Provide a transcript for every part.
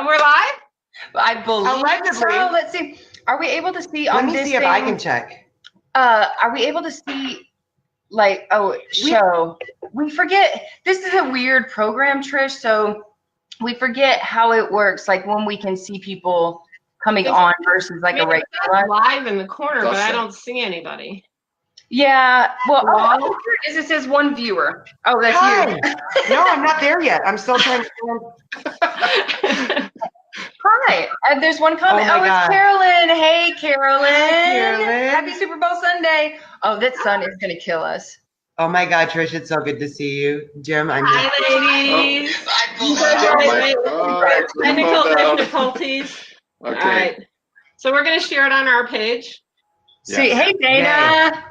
we're live? I believe so. Let's see. Are we able to see on this thing? Let me see if I can check. Are we able to see, like, show? We forget. This is a weird program, Trish, so we forget how it works, like when we can see people coming on versus like a regular live in the corner, but I don't see anybody. Yeah, well, here it is. It says one viewer. Oh, that's you. No, I'm not there yet. I'm still trying to. Hi, and there's one comment. Oh, it's Carolyn. Hey, Carolyn. Hi, Carolyn. Happy Super Bowl Sunday. Oh, that sun is going to kill us. Oh my God, Trish, it's so good to see you. Jim, I'm Hi, ladies. Technical difficulties. Okay. All right. So we're going to share it on our page. Yes. See, hey, Dana.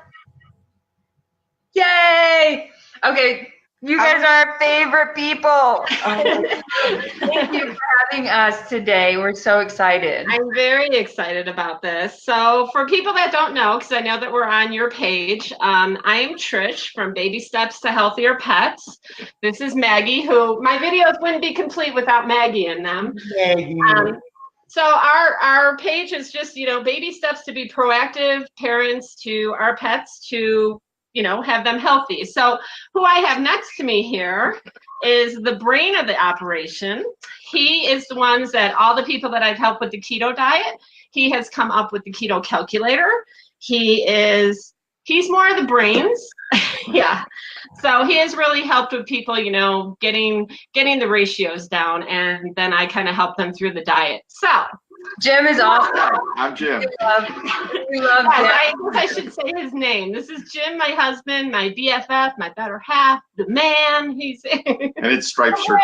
Yay. Okay. You guys are our favorite people. Thank you for having us today. We're so excited. I'm very excited about this. So for people that don't know, because I know that we're on your page, I am Trish from Baby Steps to Healthier Pets. This is Maggie, who my videos wouldn't be complete without Maggie in them. Maggie. So our page is just, baby steps to be proactive parents to our pets to have them healthy. So who I have next to me here is the brain of the operation. He is the ones that all the people that I've helped with the keto diet, he has come up with the keto calculator. He's more of the brains. Yeah. So he has really helped with people, getting the ratios down, and then I kind of help them through the diet. So Jim is awesome. I'm Jim. We love Jim. I guess I should say his name. This is Jim, my husband, my BFF, my better half, the man. And it's striped shirt.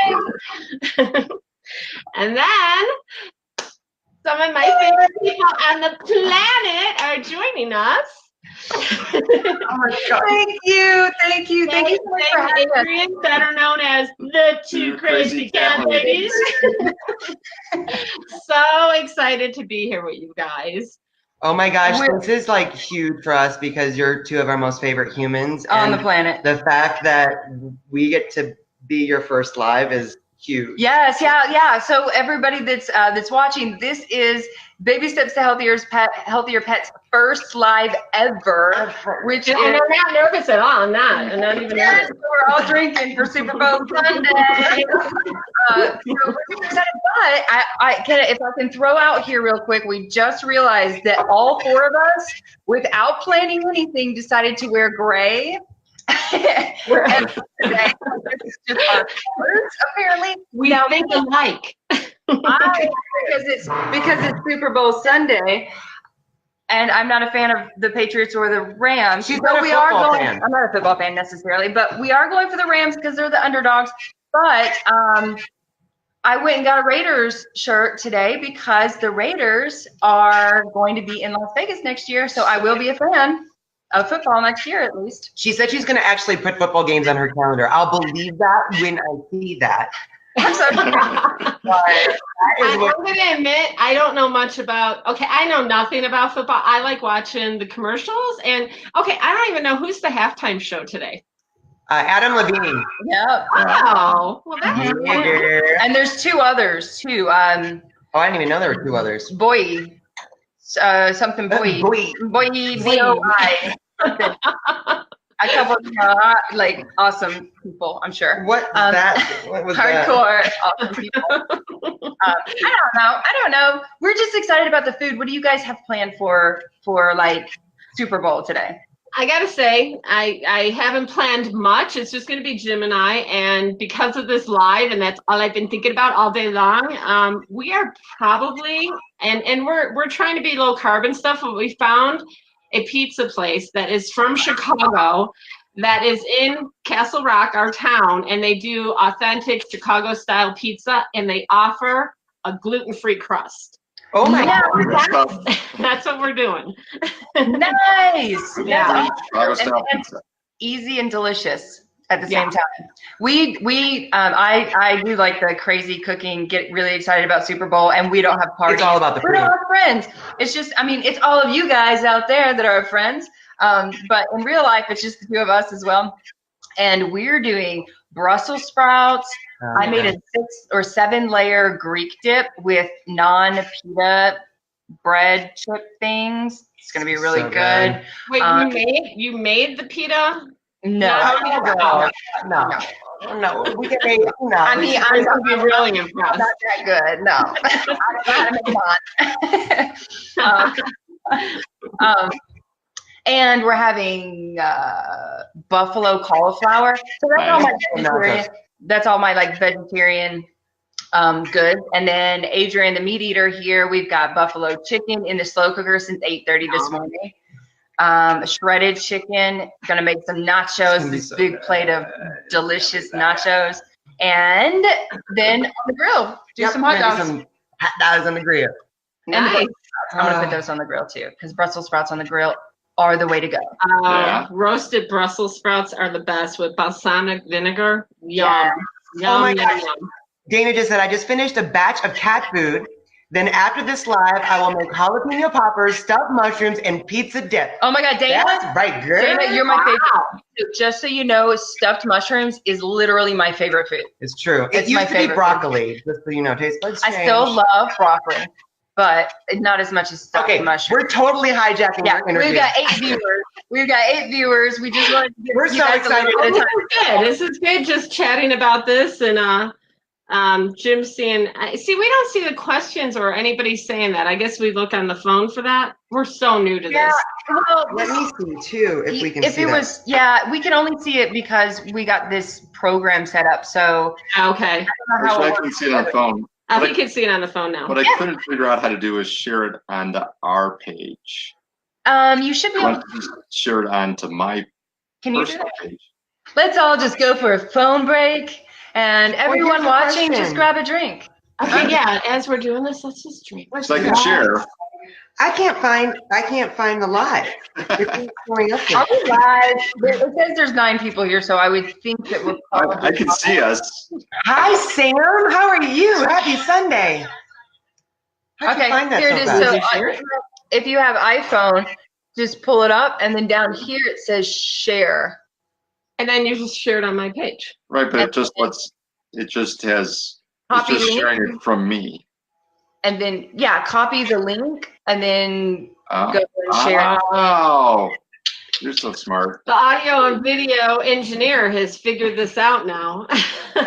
And then some of my favorite people on the planet are joining us. Oh my God. Thank you so much for having Adrian, better known as the Two Crazy Cat Ladies. So excited to be here with you guys. Oh my gosh, this is like huge for us because you're two of our most favorite humans on the planet. The fact that we get to be your first live is huge. Yes, yeah. So everybody that's watching, this is Baby Steps to Healthier Pets first live ever, which and I'm not nervous at all. I'm not even nervous. We're all drinking for Super Bowl Sunday. We're excited, but if I can throw out here real quick, we just realized that all four of us, without planning anything, decided to wear gray. It's just our colors, apparently. We think alike. because it's Super Bowl Sunday, and I'm not a fan of the Patriots or the Rams. She's not a football fan. I'm not a football fan necessarily, but we are going for the Rams because they're the underdogs. But I went and got a Raiders shirt today because the Raiders are going to be in Las Vegas next year, so I will be a fan of football next year at least. She said she's going to actually put football games on her calendar. I'll believe that when I see that. I'm going to admit, I don't know much about, I know nothing about football. I like watching the commercials, and I don't even know who's the halftime show today. Adam Levine. Yep. Oh, well, that's and there's two others too. I didn't even know there were two others. Boy. Something Boy. B-O-I. A couple of like awesome people, I'm sure. What was hardcore that? awesome people. I don't know. We're just excited about the food. What do you guys have planned for like Super Bowl today? I gotta say, I haven't planned much. It's just gonna be Jim and I, and because of this live, and that's all I've been thinking about all day long. We are probably, and we're trying to be low carb and stuff. But we found a pizza place that is from Chicago, that is in Castle Rock, our town, and they do authentic Chicago style pizza, and they offer a gluten-free crust. Oh my God. That's what we're doing. Nice. Yeah. And easy and delicious at the same time. I do like the crazy cooking, get really excited about Super Bowl, and we don't have parties. It's all about the food. We're not our friends. It's just, it's all of you guys out there that are our friends. But in real life, it's just the two of us as well. and we're doing Brussels sprouts. I made a 6 or 7 layer Greek dip with non-pita bread chip things. It's gonna be really So good. Wait, you made the pita? No, No, we can make, no. I mean, I'm gonna be really impressed. not that good. No, I don't know how to make mine. And we're having buffalo cauliflower. So that's all my vegetarian. That's all my like vegetarian goods. And then Adrian, the meat eater here, we've got buffalo chicken in the slow cooker since 8:30 this morning. Shredded chicken. Gonna make some nachos. This big plate of delicious nachos. And then on the grill, do some hot dogs. Some hot dogs on the grill. And the Nice. I'm gonna put those on the grill too, because Brussels sprouts on the grill are the way to go. Yeah. Roasted Brussels sprouts are the best with balsamic vinegar. Yeah. Yum. Oh my Yum, gosh. yum. Dana just said, I just finished a batch of cat food. Then after this live, I will make jalapeno poppers, stuffed mushrooms, and pizza dip. Oh my God, Dana! That's right, girl. Dana, you're my favorite. Wow. Just so you know, stuffed mushrooms is literally my favorite food. It's true. It's It my used to be favorite broccoli, just so you know. Taste buds I change. still love broccoli, but not as much as stuffed Okay, mushrooms. we're totally hijacking Yeah, your interview. we've got 8 viewers. We've got 8 viewers. We just wanted to give We're you so guys a little excited. bit of time. Good. This is good. Just chatting about this and Jim seeing. See, we don't see the questions or anybody saying that. I guess we look on the phone for that. We're so new to Yeah, this. well, Let me see, too, if we can if see it that. was, yeah, we can only see it because we got this program set up. So Okay. I don't know how Actually, it I works. can see it on the phone. We can see it on the phone now. What I couldn't figure out how to do is share it onto our page. You should be I able want to just share it onto my Can you do personal that? page. Let's all just go for a phone break. And everyone here's a watching, question. just grab a drink. Okay, yeah. As we're doing this, let's just drink. So I can share. I can't find the live. It's going up there. Are we live? It says there's 9 people here, so I would think that we're I can see us. Hi, Sam. How are you? Happy Sunday. How'd you Okay, find that here so it is. fast? So Did you share it? if you have iPhone, just pull it up, and then down here it says share. And then you just share it on my page. Right, but it just has, Copy it's just link. sharing it from me. And then, yeah, copy the link, and then Oh, go and share. oh, you're so smart. The audio and video engineer has figured this out now. For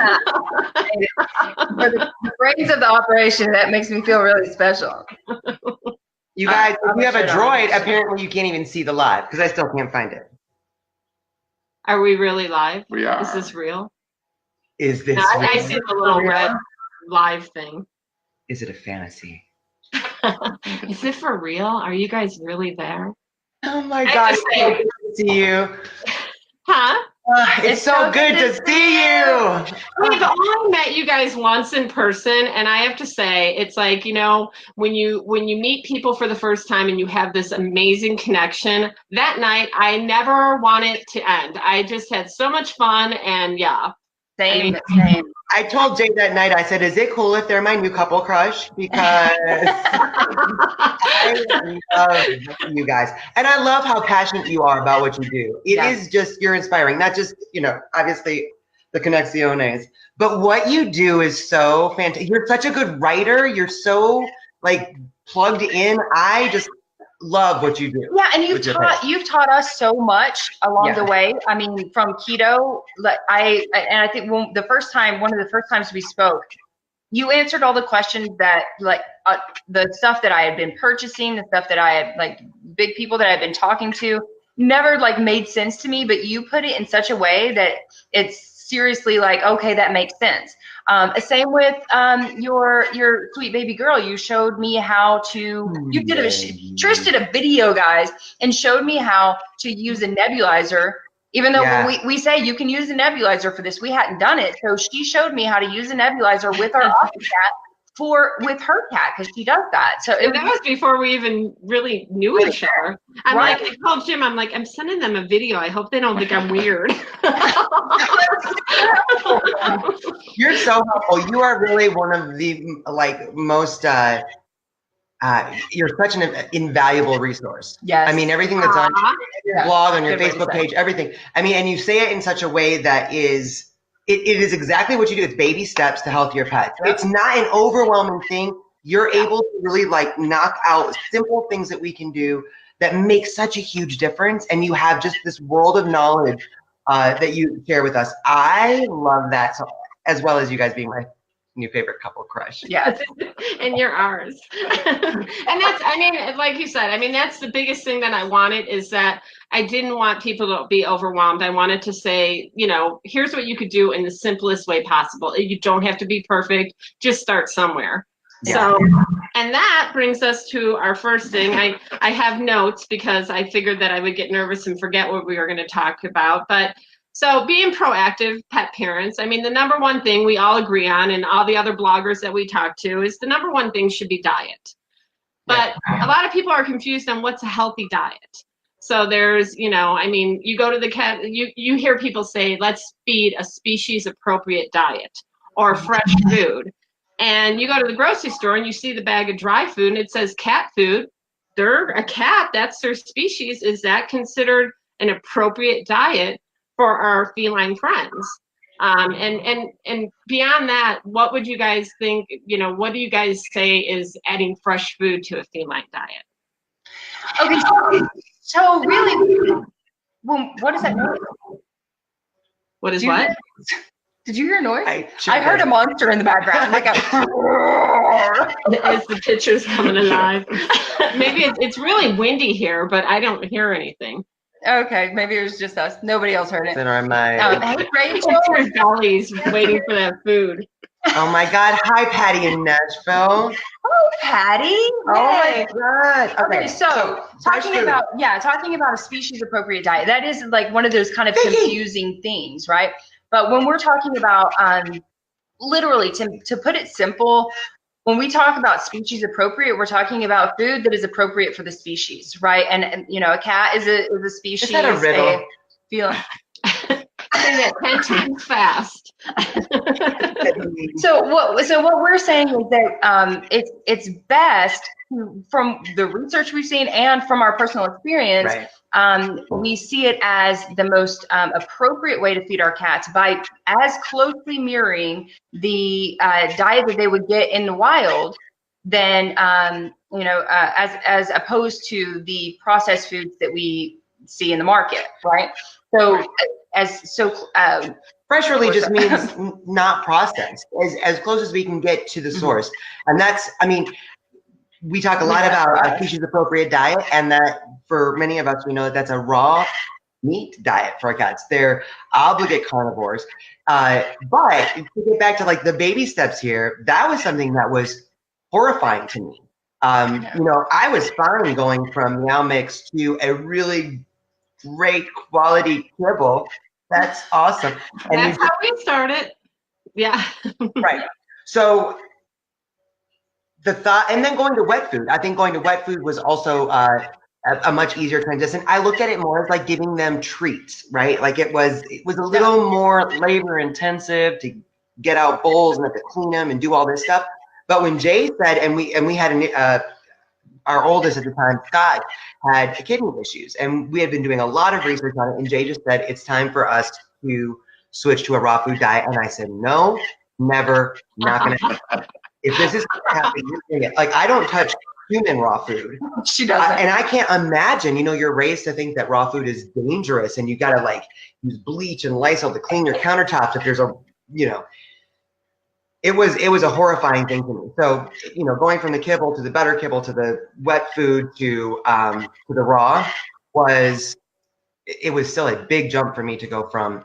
the brains of the operation, that makes me feel really special. You guys, if you have a I'm sure. droid, apparently you can't even see the live because I still can't find it. Are we really live? We are. Is this real? Is this I real? see the little red live thing. Is it a fantasy? Is it for real? Are you guys really there? Oh my I God, just it's so good to see you. Huh? It's so good to see you. We've only met you guys once in person, and I have to say, it's like, you know, when you meet people for the first time and you have this amazing connection, that night I never want it to end. I just had so much fun, and yeah. Same, I mean- same. I told Jay that night, I said, is it cool if they're my new couple crush? Because I love you guys. And I love how passionate you are about what you do. It Yeah. is just, you're inspiring, not just, you know, obviously the Conexiones, but what you do is so fantastic. You're such a good writer. You're so like plugged in. I just love what you do. Yeah, and with your page. you've taught us so much along Yeah. the way. I mean, from keto, I think one of the first times we spoke, you answered all the questions that the stuff that I had been purchasing, the stuff that I had like big people that I've been talking to, never like made sense to me. But you put it in such a way that it's seriously like, okay, that makes sense. Same with your sweet baby girl. You showed me how to. You did Trish did a video, guys, and showed me how to use a nebulizer. Even though Yeah. we say you can use a nebulizer for this, we hadn't done it. So she showed me how to use a nebulizer with our office cat with her cat because she does that. So And that was before we even really knew each other. I'm Right. like, I told Jim, I'm sending them a video. I hope they don't think I'm weird. You're so helpful. You are really one of the like most you're such an invaluable resource. Yes. I mean, everything that's on your Yeah. blog, on your Good way to Facebook say it. page, everything. I mean, and you say it in such a way that is, it is exactly what you do. It's baby steps to healthier pets. Yep. It's not an overwhelming thing. You're Yeah. able to really like knock out simple things that we can do that make such a huge difference. And you have just this world of knowledge that you share with us. I love that, so, as well as you guys being my new favorite couple crush. Yeah. And you're ours. And that's, I mean, like you said, I mean, that's the biggest thing that I wanted, is that I didn't want people to be overwhelmed. I wanted to say, you know, here's what you could do in the simplest way possible. You don't have to be perfect. Just start somewhere. Yeah. So, and that brings us to our first thing. I have notes because I figured that I would get nervous and forget what we were going to talk about. But so being proactive pet parents, I mean, the number one thing we all agree on, and all the other bloggers that we talk to, is the number one thing should be diet. But a lot of people are confused on what's a healthy diet. So there's, you know, I mean, you go to the cat, you hear people say, let's feed a species appropriate diet or fresh food. And you go to the grocery store and you see the bag of dry food and it says cat food. They're a cat, that's their species. Is that considered an appropriate diet for our feline friends? And beyond that, what would you guys think, you know, what do you guys say is adding fresh food to a feline diet? Okay, so really, well, what is that noise? What is Did you what? hear- Did you hear a noise? I I heard a monster in the background, like a. As the picture's coming alive. Maybe it's really windy here, but I don't hear anything. Okay, maybe it was just us. Nobody else heard it. Or my, Hey, Rachel. Picture's bellies waiting for that food. oh my God. Hi, Patty in Nashville. Oh, Patty. Oh my God. Okay, so talking food. about a species appropriate diet, that is like one of those kind of confusing things, right? But when we're talking about literally to put it simple, when we talk about species appropriate, we're talking about food that is appropriate for the species, right? And you know, a cat is a species. Is that a riddle? Say that 10 times fast. So what we're saying is that it's best, from the research we've seen and from our personal experience, Right. we see it as the most appropriate way to feed our cats by as closely mirroring the diet that they would get in the wild than you know, as opposed to the processed foods that we see in the market, right? So Fresh really just means not processed, as close as we can get to the source. And that's, I mean, we talk a lot about a species appropriate diet, and that for many of us, we know that that's a raw meat diet for our cats. They're obligate carnivores. But to get back to like the baby steps here, that was something that was horrifying to me. You know, I was fine going from Meow Mix to a really great quality kibble. That's awesome. And That's how we started. Yeah. right. So the thought, and then going to wet food. I think going to wet food was also a much easier transition. I looked at it more as like giving them treats, right? Like it was a little more labor intensive to get out bowls and have to clean them and do all this stuff. But when Jay said, and we had our oldest at the time, Scott, had kidney issues, and we had been doing a lot of research on it, and Jay just said, it's time for us to switch to a raw food diet. And I said, no, never, not gonna happen. If this is gonna happen, you're doing it. Like, I don't touch human raw food. she doesn't. And I can't imagine, you know, you're raised to think that raw food is dangerous and you gotta like use bleach and Lysol to clean your countertops if there's a, you know, it was a horrifying thing to me. So, you know, going from the kibble to the better kibble to the wet food to the raw it was still a big jump for me to go from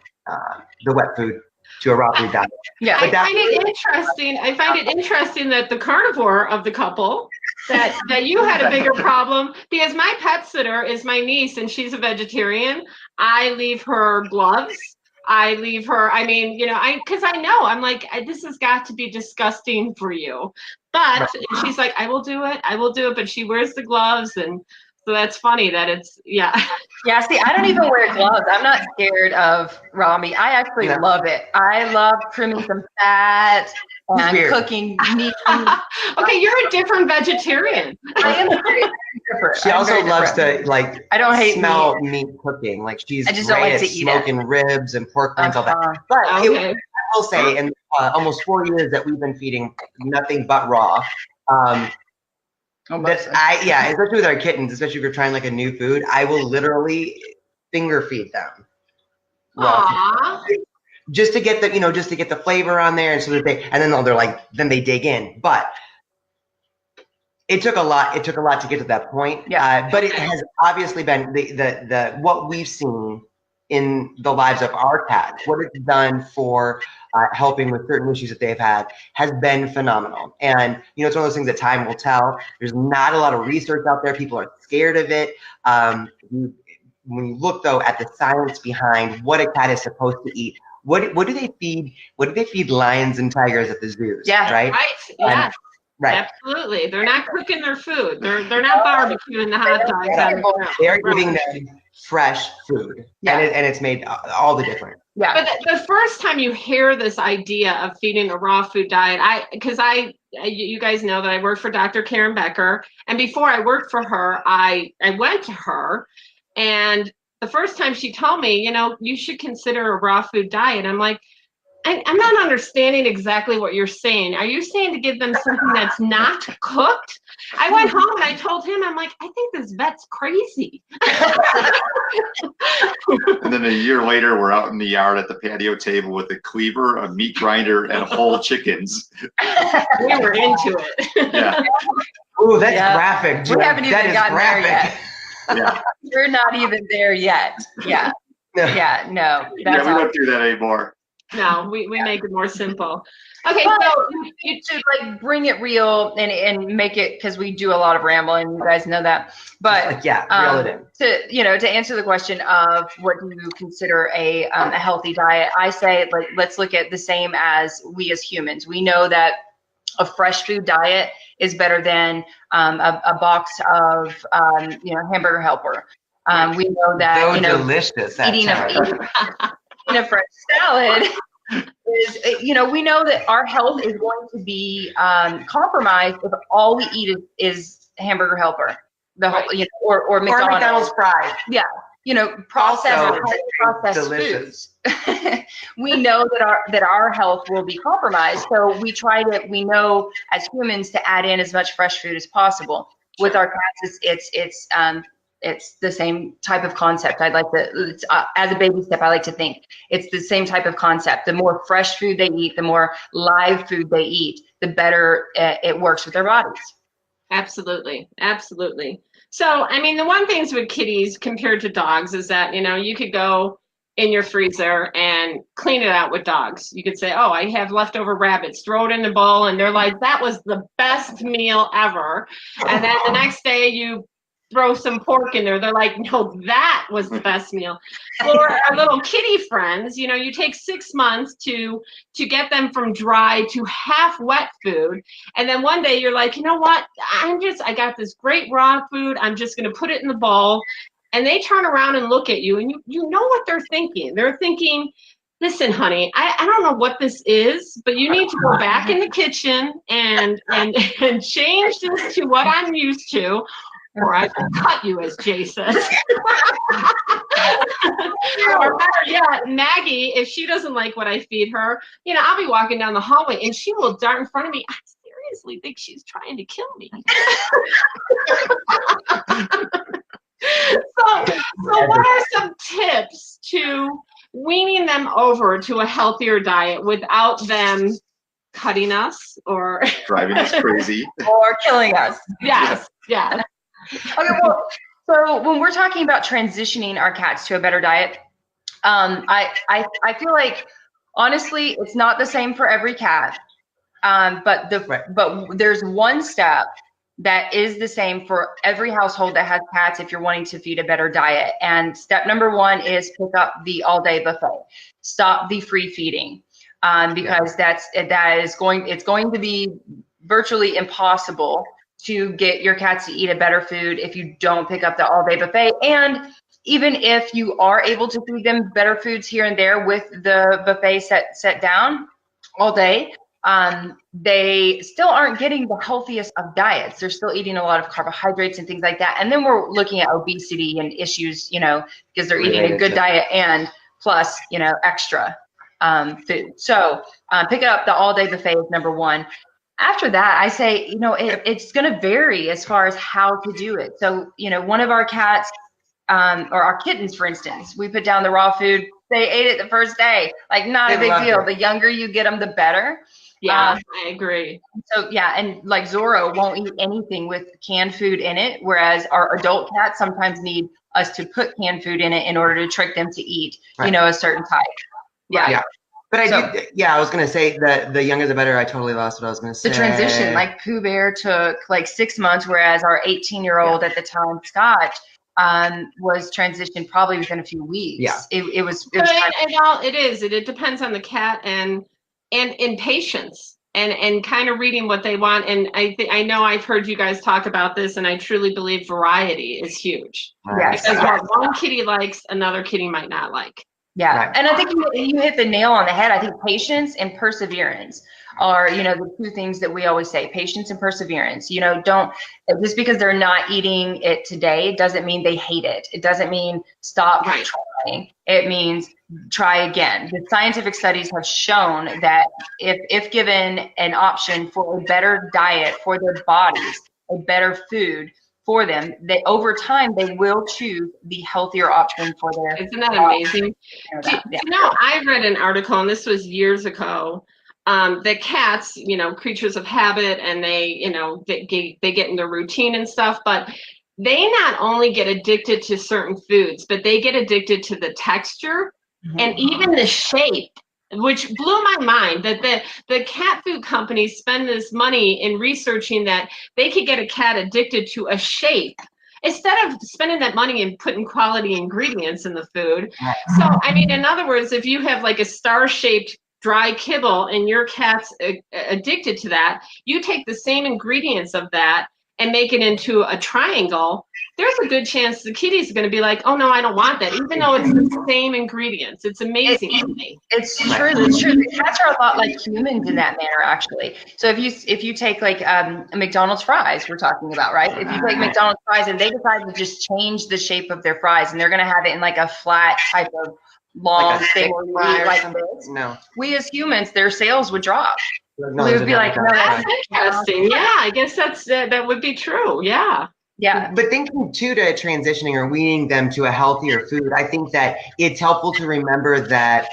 the wet food to a raw food diet. Yeah. I find it interesting that the carnivore of the couple, that you had a bigger problem, because my pet sitter is my niece and she's a vegetarian. I leave her gloves. I leave her, I mean, you know, because I know, I'm like, this has got to be disgusting for you. But she's like, I will do it. But she wears the gloves. And So that's funny that it's, yeah. Yeah, see, I don't even wear gloves. I'm not scared of raw meat. I actually No. love it. I love trimming some fat and Weird. cooking meat. Okay, you're a different vegetarian. I am very different. She I'm also very loves different. to like I don't hate smell meat cooking. Like she's I just don't great like at to eat it. smoking ribs and pork rinds, all that. Uh-huh. But Okay. I will say, in almost 4 years that we've been feeding nothing but raw, Almost. especially with our kittens, especially if you're trying like a new food, I will literally finger feed them. raw Aw. just to get the just to get the flavor on there, and so that then they dig in. But it took a lot to get to that point. Yeah. But it has obviously been the what we've seen in the lives of our cats, what it's done for helping with certain issues that they've had has been phenomenal. And it's one of those things that time will tell. There's not a lot of research out there. People are scared of it. When you look though at the science behind what a cat is supposed to eat, what do they feed? What do they feed lions and tigers at the zoos? Yeah. Right. Right. Yeah. Right. Absolutely. They're not cooking their food. They're not barbecuing the hot dogs. on the grill. They are giving them fresh food, Yeah. and it's made all the difference. Yeah. But the first time you hear this idea of feeding a raw food diet, you guys know that I work for Dr. Karen Becker, and before I worked for her, I went to her, and the first time she told me, you should consider a raw food diet. I'm like, I'm not understanding exactly what you're saying. Are you saying to give them something that's not cooked? I went home and I told him, I'm like, I think this vet's crazy. And then a year later, we're out in the yard at the patio table with a cleaver, a meat grinder, and whole chickens. We were into it. Yeah. Ooh, that's Yeah. graphic. Jim. We haven't even That is gotten there graphic. yet. Yeah. We're not even there yet. Yeah. No. Yeah. No. Yeah, That's we all. won't do that anymore. No, we make it more simple. Okay, But so you should like bring it real and make it, because we do a lot of rambling. You guys know that. But Yeah, reel it in. to answer the question of what do you consider a healthy diet, I say let's look at the same as we as humans. We know that a fresh food diet is better than a box of Hamburger Helper. We know that So delicious. That eating time. a fresh salad is, we know that our health is going to be compromised if all we eat is Hamburger Helper, or McDonald's. Or McDonald's fries. Processed, Also highly processed delicious. foods. We know that our health will be compromised, so we know as humans to add in as much fresh food as possible. With our cats, it's the same type of concept. As a baby step, I like to think it's the same type of concept. The more fresh food they eat, the more live food they eat, the better it works with their bodies. absolutely, absolutely. So, I mean, the one things with kitties compared to dogs is that, you could go in your freezer and clean it out with dogs. You could say, oh, I have leftover rabbits, throw it in the bowl. And they're like, that was the best meal ever. And then the next day you throw some pork in there. They're like, no, that was the best meal. For our little kitty friends, you take 6 months to get them from dry to half wet food. And then one day you're like, you know what? I got this great raw food. I'm just going to put it in the bowl. And they turn around and look at you, and you know what they're thinking. They're thinking, listen, honey, I don't know what this is, but you need to go back in the kitchen and change this to what I'm used to, or I can cut you, as Jay says. Or better yet, Maggie, if she doesn't like what I feed her, I'll be walking down the hallway, and she will dart in front of me. I seriously think she's trying to kill me. So what are some tips to weaning them over to a healthier diet without them cutting us or Driving us crazy. Or killing us. Yes. Okay, well, so when we're talking about transitioning our cats to a better diet, I feel like honestly it's not the same for every cat, but there's one step that is the same for every household that has cats if you're wanting to feed a better diet. And step number 1 is pick up the all-day buffet. Stop the free feeding, because it's going to be virtually impossible to get your cats to eat a better food if you don't pick up the all-day buffet. And even if you are able to feed them better foods here and there with the buffet set down all day, they still aren't getting the healthiest of diets. They're still eating a lot of carbohydrates and things like that. And then we're looking at obesity and issues, you know, because they're eating a good diet and plus, you know, extra food. So picking up the all-day buffet is number one. After that, I say, you know, it's going to vary as far as how to do it. So, you know, one of our cats, or our kittens, for instance, we put down the raw food. They ate it the first day. Like, not a big deal. The younger you get them, the better. Yeah, I agree. So yeah, and like Zorro won't eat anything with canned food in it, whereas our adult cats sometimes need us to put canned food in it in order to trick them to eat, you know, a certain type. Yeah. But I was gonna say that the younger the better. I totally lost what I was gonna say. The transition, like Pooh Bear took like 6 months, whereas our 18-year-old at the time, Scott, was transitioned probably within a few weeks. Yeah. It depends on the cat and in patience and kind of reading what they want. And I know I've heard you guys talk about this, and I truly believe variety is huge. Yes. Because what one kitty likes, another kitty might not like. Yeah. Right. And I think you hit the nail on the head. I think patience and perseverance are, you know, the two things that we always say, patience and perseverance. You know, just because they're not eating it today doesn't mean they hate it. It doesn't mean stop trying. It means try again. The scientific studies have shown that if given an option for a better diet for their bodies, a better food for them, they over time they will choose the healthier option for their. Isn't that amazing? You know, I read an article, and this was years ago, that cats, you know, creatures of habit, and they, you know, they get into routine and stuff, but they not only get addicted to certain foods, but they get addicted to the texture and even the shape, which blew my mind, that the cat food companies spend this money in researching that they could get a cat addicted to a shape instead of spending that money and putting quality ingredients in the food. So, I mean, in other words, if you have like a star-shaped dry kibble and your cat's addicted to that, you take the same ingredients of that and make it into a triangle, there's a good chance the kitty's going to be like, oh no, I don't want that, even though it's the same ingredients. It's amazing to me. It's true. It's true. The cats are a lot like humans in that manner, actually. So if you take like McDonald's fries, we're talking about, right? If you take McDonald's fries and they decide to just change the shape of their fries, and they're going to have it in like a flat type of long thing where you eat like this. No. We as humans, their sales would drop. No, We would be like, no, That's interesting. Yeah, I guess that would be true. Yeah. Yeah. But thinking too to transitioning or weaning them to a healthier food, I think that it's helpful to remember that,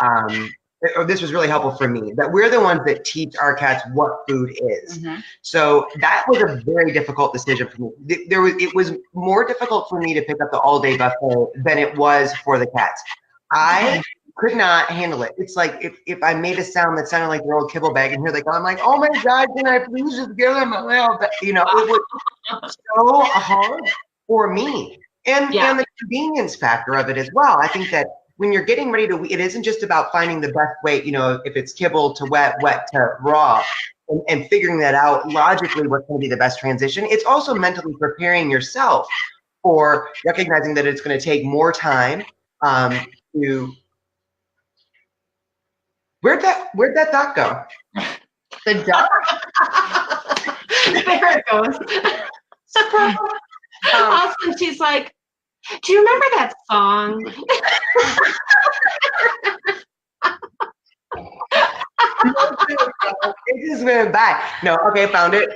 or this was really helpful for me, that we're the ones that teach our cats what food is. So that was a very difficult decision for me. It was more difficult for me to pick up the all-day buffet than it was for the cats. I could not handle it. It's like if I made a sound that sounded like your old kibble bag, and here they go, I'm like, oh my God, can I please just give them a little bit? You know, it was so hard for me. And the convenience factor of it as well. I think that when you're getting ready to, it isn't just about finding the best way, you know, if it's kibble to wet, wet to raw, and figuring that out logically what's going to be the best transition. It's also mentally preparing yourself for recognizing that it's going to take more time to. Where'd that duck go? The duck. There it goes. Also, she's like, do you remember that song? It just went by. No, okay, found it.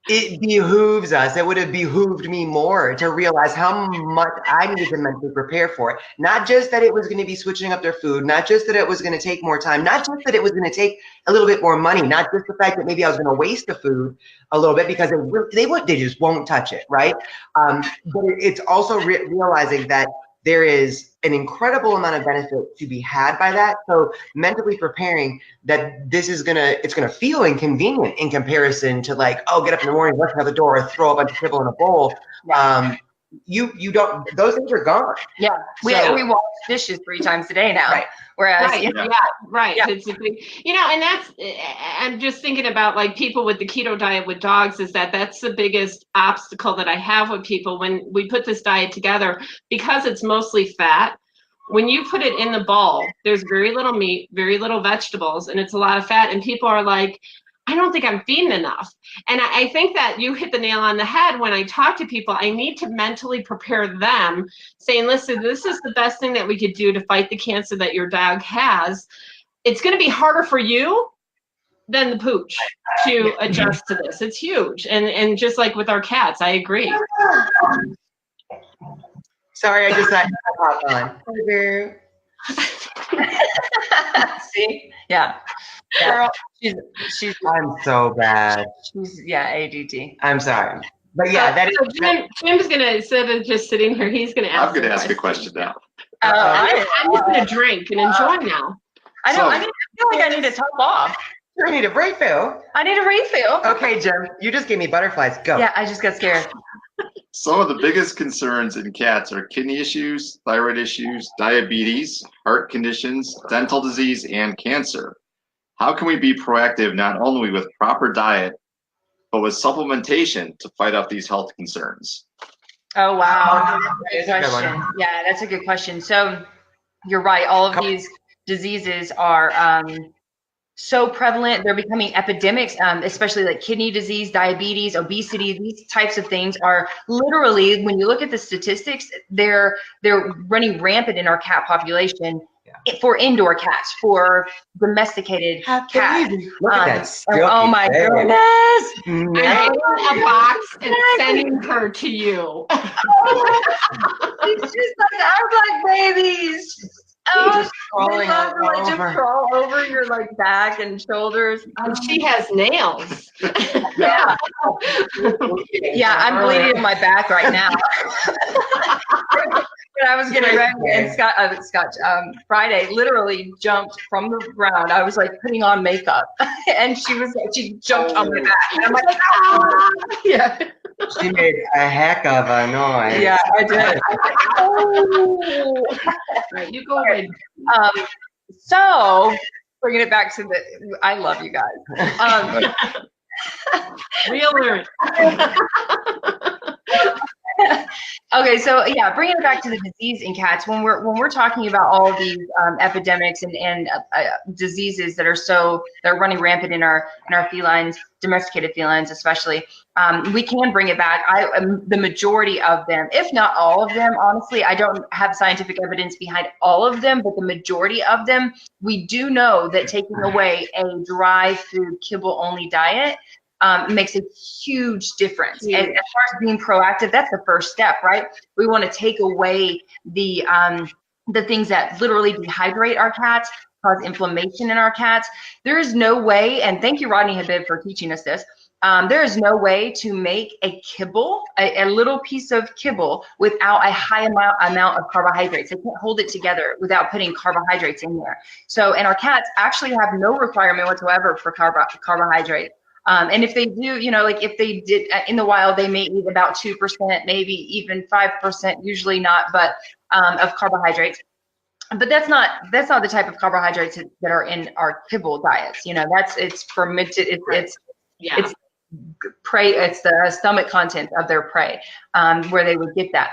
It behooves us. It would have behooved me more to realize how much I needed to mentally prepare for it. Not just that it was going to be switching up their food, not just that it was going to take more time, not just that it was going to take a little bit more money, not just the fact that maybe I was going to waste the food a little bit because they just won't touch it, right? But it's also realizing that there is an incredible amount of benefit to be had by that. So mentally preparing that it's gonna feel inconvenient in comparison to like, oh, get up in the morning, rush out the door, throw a bunch of kibble in a bowl. you don't, those things are gone. Yeah, we wash dishes 3 times a day now. Right. Whereas, Right. you know, Yeah. Right. Yeah. It's a big, and that's, I'm just thinking about like people with the keto diet with dogs is that's the biggest obstacle that I have with people when we put this diet together, because it's mostly fat. When you put it in the bowl, there's very little meat, very little vegetables, and it's a lot of fat. And people are like, I don't think I'm feeding enough. And I think that you hit the nail on the head when I talk to people. I need to mentally prepare them, saying, listen, this is the best thing that we could do to fight the cancer that your dog has. It's going to be harder for you than the pooch to adjust to this. It's huge. And just like with our cats, I agree. Sorry, I just had to hop on. see, yeah. Girl, she's I'm so bad. ADD. I'm sorry. But yeah, that is. So Jim's going to, instead of just sitting here, he's going to ask. I'm going to ask a question now. I'm just going to drink and enjoy now. I know. I feel like I need to top off. I need a refill. I need a refill. Okay, Jim, you just gave me butterflies. Go. Yeah, I just got scared. Some of the biggest concerns in cats are kidney issues, thyroid issues, diabetes, heart conditions, dental disease, and cancer. How can we be proactive not only with proper diet, but with supplementation to fight off these health concerns? Oh, wow. That's That's a a good question. one. Yeah, that's a good question. So you're right. All of these diseases are so prevalent. They're becoming epidemics, especially like kidney disease, diabetes, obesity. These types of things are literally, when you look at the statistics, they're running rampant in our cat population. For indoor cats, for domesticated cats. Look at that. Oh my goodness. I'm getting a box and sending her to you. It's just like our black babies. Oh, Just crawling they love to, like, all just over. crawl over your like back and shoulders. And she has nails. Yeah, yeah, I'm bleeding in my back right now. When I was getting ready, and Scott Friday literally jumped from the ground. I was like putting on makeup, and she jumped on my back. And I'm like, ah! Yeah, She made a heck of a noise. yeah, I did. Oh. Right, you go ahead. So bringing it back to I love you guys. Real alert. Okay, so yeah, bringing it back to the disease in cats. When we're talking about all of these epidemics and diseases that are running rampant in our felines, domesticated felines especially, we can bring it back. The majority of them, if not all of them, honestly, I don't have scientific evidence behind all of them, but the majority of them, we do know that taking away a dry food, kibble only diet makes a huge difference. Yeah. And as far as being proactive, that's the first step, right? We want to take away the things that literally dehydrate our cats, cause inflammation in our cats. There is no way, and thank you, Rodney Habib, for teaching us this. There is no way to make a kibble, a little piece of kibble, without a high amount of carbohydrates. They can't hold it together without putting carbohydrates in there. So, and our cats actually have no requirement whatsoever for carbohydrate. And if they do, like if they did in the wild, they may eat about 2%, maybe even 5%, usually not, but of carbohydrates. But that's not the type of carbohydrates that are in our kibble diets. It's fermented. It's prey. It's the stomach content of their prey, where they would get that.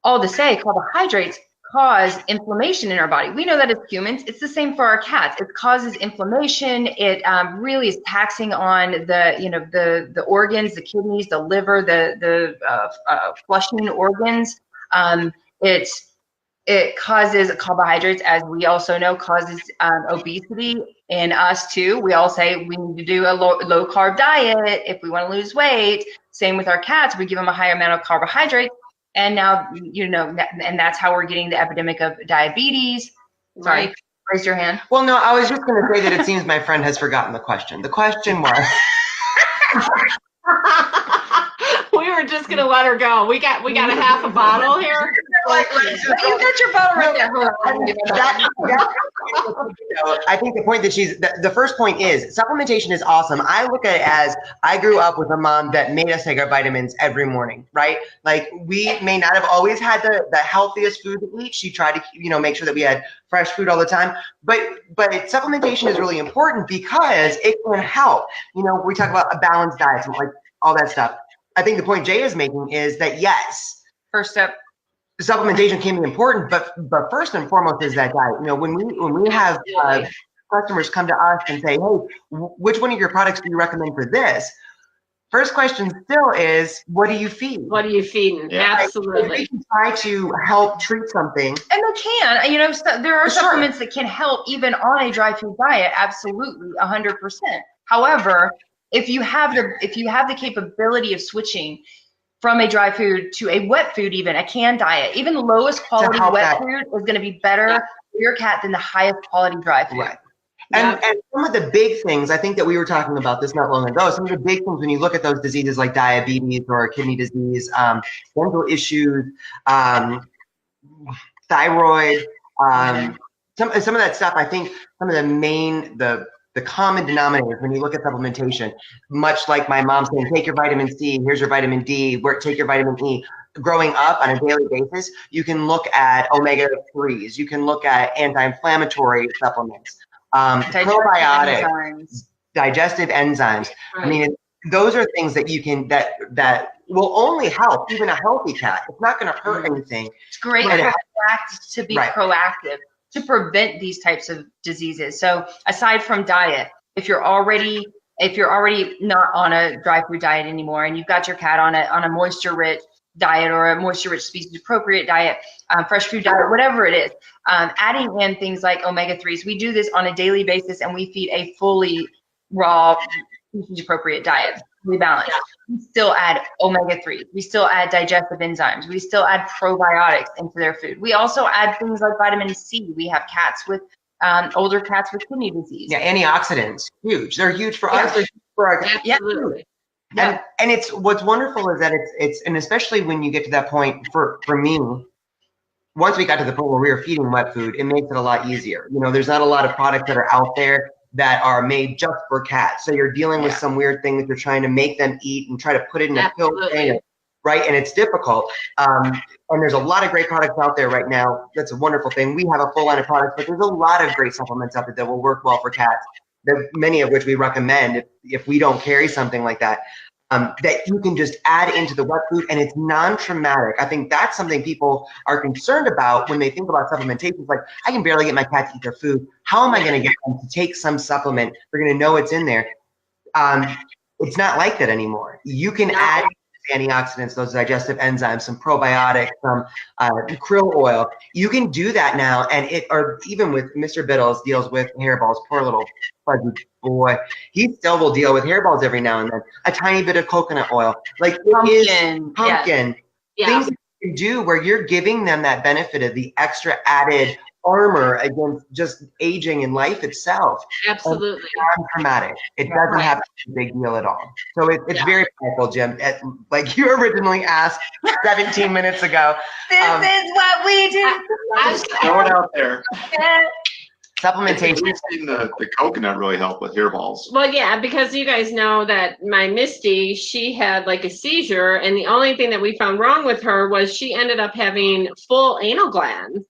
All to say, carbohydrates cause inflammation in our body. We know that as humans. It's the same for our cats. It causes inflammation. It really is taxing on the organs, the kidneys, the liver, the flushing organs. It causes carbohydrates, as we also know, causes obesity in us too. We all say we need to do a low carb diet if we want to lose weight. Same with our cats. We give them a higher amount of carbohydrates. And now, and that's how we're getting the epidemic of diabetes. Sorry, Right. Raise your hand. Well, no, I was just going to say that it seems my friend has forgotten the question. The question was. We were just gonna let her go. We got a half a bottle here. You got your bottle right there. Hold on. That I think the point that the first point is supplementation is awesome. I look at it as I grew up with a mom that made us take our vitamins every morning, right? Like we may not have always had the healthiest food to eat. She tried to, make sure that we had fresh food all the time. But supplementation is really important because it can help. We talk about a balanced diet and like all that stuff. I think the point Jay is making is that yes, First step. supplementation can be important, but first and foremost is that diet. When we have customers come to us and say, hey, which one of your products do you recommend for this? First question still is, what do you feed? What are you feeding? Yeah. Absolutely. If we can try to help treat something. And they can, there are Sure. supplements that can help even on a dry food diet. Absolutely, 100%. However, if you have the capability of switching from a dry food to a wet food, even a canned diet, even the lowest quality wet food is going to be better for your cat than the highest quality dry food. Right. And some of the big things, I think that we were talking about this not long ago, some of the big things when you look at those diseases like diabetes or kidney disease, dental issues, thyroid, some of that stuff, I think some of the common denominators when you look at supplementation, much like my mom saying, take your vitamin C, here's your vitamin D, take your vitamin E. Growing up on a daily basis, you can look at omega-3s, you can look at anti-inflammatory supplements, probiotics, digestive enzymes. Right. I mean, those are things that you can, that will only help even a healthy cat. It's not going to hurt anything. It's great to be Right. proactive to prevent these types of diseases. So aside from diet, if you're already not on a dry food diet anymore and you've got your cat on a moisture-rich diet or a moisture-rich species-appropriate diet, fresh food diet, whatever it is, adding in things like omega-3s. We do this on a daily basis and we feed a fully raw, species-appropriate diet. We balance. We still add omega-3. We still add digestive enzymes. We still add probiotics into their food. We also add things like vitamin C. We have cats with older cats with kidney disease. Yeah, antioxidants, huge. They're huge for us. They're huge for our cats. Absolutely. And it's what's wonderful is that it's and especially when you get to that point for me, once we got to the point where we were feeding wet food, it makes it a lot easier. There's not a lot of products that are out there that are made just for cats. So you're dealing with some weird thing that you're trying to make them eat and try to put it in a pill container, right? And it's difficult. And there's a lot of great products out there right now. That's a wonderful thing. We have a full line of products, but there's a lot of great supplements out there that will work well for cats. Many of which we recommend if we don't carry something like that, that you can just add into the wet food and it's non-traumatic. I think that's something people are concerned about when they think about supplementation. It's like, I can barely get my cat to eat their food. How am I going to get them to take some supplement? They're going to know it's in there. It's not like that anymore. You can add antioxidants, those digestive enzymes, some probiotics, some krill oil. You can do that now, or even with Mr. Biddles deals with hairballs. Poor little fuzzy boy, he still will deal with hairballs every now and then. A tiny bit of coconut oil, like pumpkin. Things that you can do where you're giving them that benefit of the extra added armor against just aging in life itself. Absolutely. It's non-traumatic. It doesn't have to be a big deal at all. So it's very powerful, Jim. Like you originally asked 17 minutes ago. This is what we do. Throw it out there. Supplementation. We've seen the coconut really help with hairballs. Well, yeah, because you guys know that my Misty, she had like a seizure, and the only thing that we found wrong with her was she ended up having full anal glands.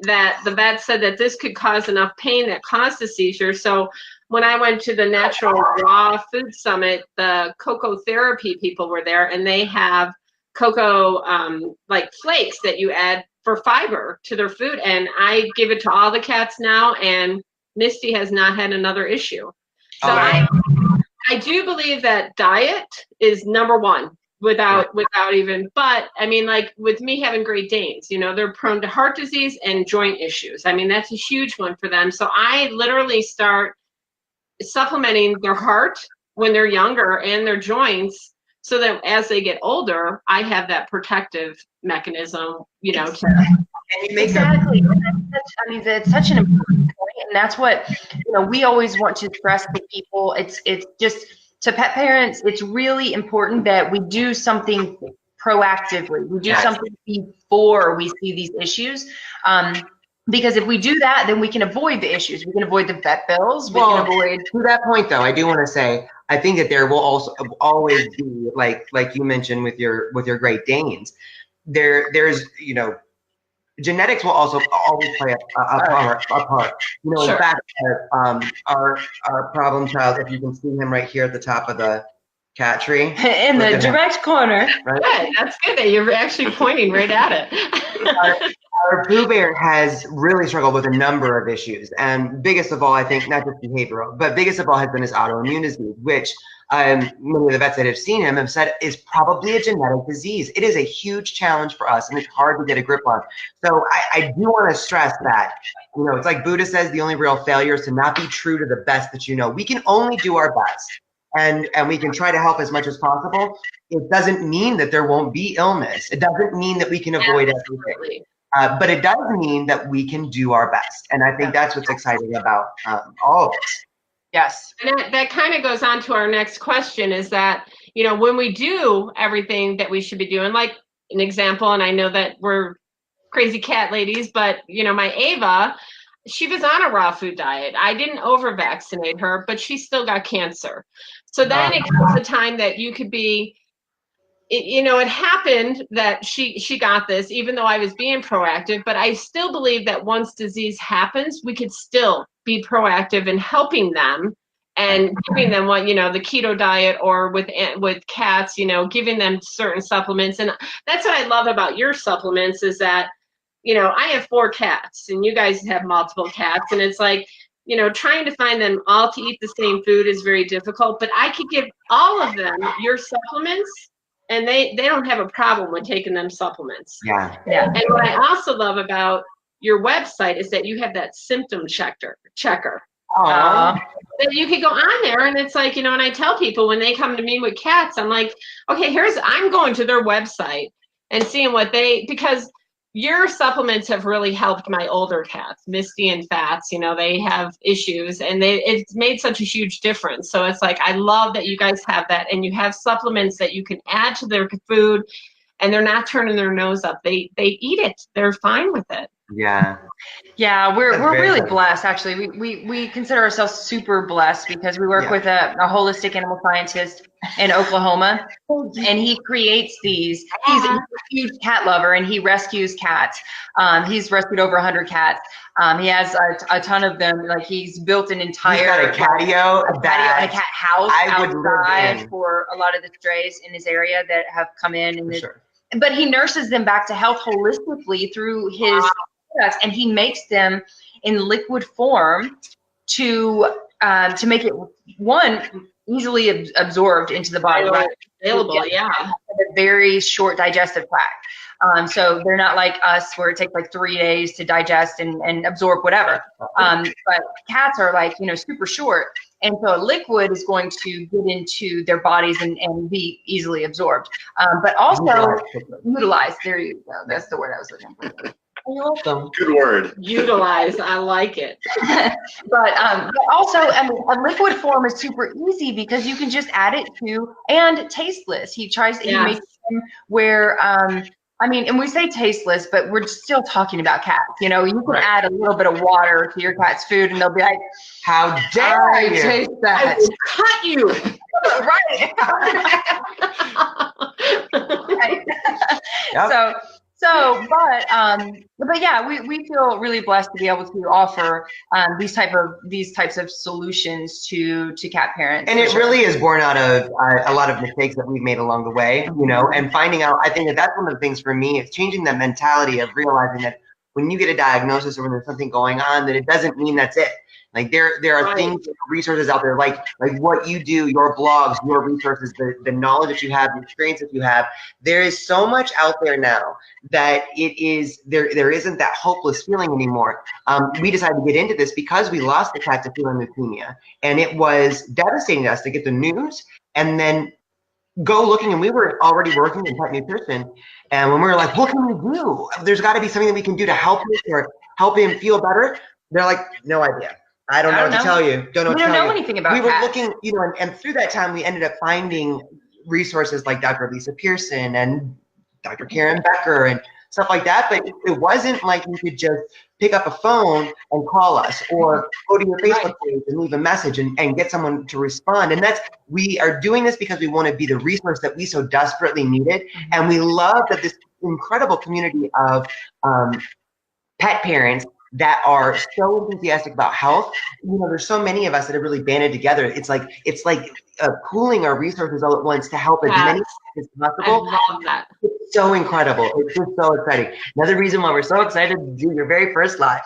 That the vet said that this could cause enough pain that caused a seizure. So when I went to the Natural Raw Food Summit, the cocoa therapy people were there, and they have cocoa like flakes that you add for fiber to their food. And I give it to all the cats now, and Misty has not had another issue. So I do believe that diet is number one. Without even, but I mean, like with me having Great Danes, they're prone to heart disease and joint issues. I mean, that's a huge one for them. So I literally start supplementing their heart when they're younger and their joints, so that as they get older, I have that protective mechanism, Exactly. That's such an important point, and that's what we always want to stress to people. It's just. To pet parents, it's really important that we do something proactively. We do something before we see these issues. Because if we do that, then we can avoid the issues. We can avoid the vet bills. We Well, can avoid. to that point, though, I do want to say I think that there will also always be like you mentioned with your Great Danes. There's genetics will also always play a part. In Sure. fact, our problem child, if you can see him right here at the top of the cat tree, In the direct corner. right? Good. That's good that you're actually pointing right at it. Our Pooh Bear has really struggled with a number of issues, and biggest of all, I think, not just behavioral, but biggest of all has been his autoimmune disease, which many of the vets that have seen him have said is probably a genetic disease. It is a huge challenge for us, and it's hard to get a grip on. So I do want to stress that, it's like Buddha says, the only real failure is to not be true to the best that you know. We can only do our best, and we can try to help as much as possible. It doesn't mean that there won't be illness. It doesn't mean that we can avoid everything. Absolutely. But it does mean that we can do our best. And I think that's what's exciting about all of this. Yes. And that kind of goes on to our next question is that, when we do everything that we should be doing, like an example, and I know that we're crazy cat ladies, but, my Ava, she was on a raw food diet. I didn't over-vaccinate her, but she still got cancer. So then it comes a time that you could be, it happened that she got this, even though I was being proactive, but I still believe that once disease happens, we could still be proactive in helping them and giving them what, the keto diet, or with cats, giving them certain supplements. And that's what I love about your supplements is that, I have 4 cats and you guys have multiple cats, and it's like, trying to find them all to eat the same food is very difficult, but I could give all of them your supplements, and they don't have a problem with taking them supplements. Yeah. And what I also love about your website is that you have that symptom checker Aww. that you could go on there, and it's like, and I tell people when they come to me with cats, I'm like, okay, I'm going to their website and seeing because your supplements have really helped my older cats, Misty and Fats. They have issues, and it's made such a huge difference. So it's like, I love that you guys have that, and you have supplements that you can add to their food, and they're not turning their nose up. They eat it. They're fine with it. Yeah. Yeah, we're That's very really good. blessed, actually. We consider ourselves super blessed because we work Yeah. with a holistic animal scientist in Oklahoma, and he creates these. He's a huge cat lover, and he rescues cats. He's rescued over 100 cats. He has a ton of them. Like, he's built an entire He's got a catio and a cat house I would live outside in. for a lot of the strays in his area that have come in. And For sure. but he nurses them back to health holistically through his products, and he makes them in liquid form to make it easily absorbed into the body. Right? Available, yeah. A very short digestive tract. So they're not like us where it takes like 3 days to digest and absorb whatever. But cats are like, super short. And so a liquid is going to get into their bodies and be easily absorbed. But also utilized. There you go. That's the word I was looking for. You're welcome. Good word. Utilize. I like it. But also, a liquid form is super easy because you can just add it to, and tasteless. He makes them where, and we say tasteless, but we're still talking about cats. You can add a little bit of water to your cat's food, and they'll be like, How dare I you? taste I that. will cut you. Right. Yep. But yeah, we feel really blessed to be able to offer these types of solutions to cat parents. And it really is born out of a lot of mistakes that we've made along the way, and finding out. I think that's one of the things for me. It's changing the mentality of realizing that when you get a diagnosis or when there's something going on, that it doesn't mean that's it. Like there are things, resources out there, like what you do, your blogs, your resources, the knowledge that you have, the experience that you have. There is so much out there now that it is there isn't that hopeless feeling anymore. We decided to get into this because we lost the cat to feline leukemia, and it was devastating to us to get the news and then go looking. And we were already working in pet nutrition, and when we were like, what can we do? There's got to be something that we can do to help him or help him feel better. They're like, no idea. I don't know what to tell you. Don't know what to tell you. We don't know anything about We were cats. looking, and through that time, we ended up finding resources like Dr. Lisa Pearson and Dr. Karen Becker and stuff like that. But it wasn't like you could just pick up a phone and call us or go to your Facebook page and leave a message and get someone to respond. And we are doing this because we want to be the resource that we so desperately needed. And we love that this incredible community of pet parents that are so enthusiastic about health. There's so many of us that have really banded together. It's like pooling our resources all at once to help as many as possible. I love that. It's so incredible. It's just so exciting. Another reason why we're so excited to do your very first live.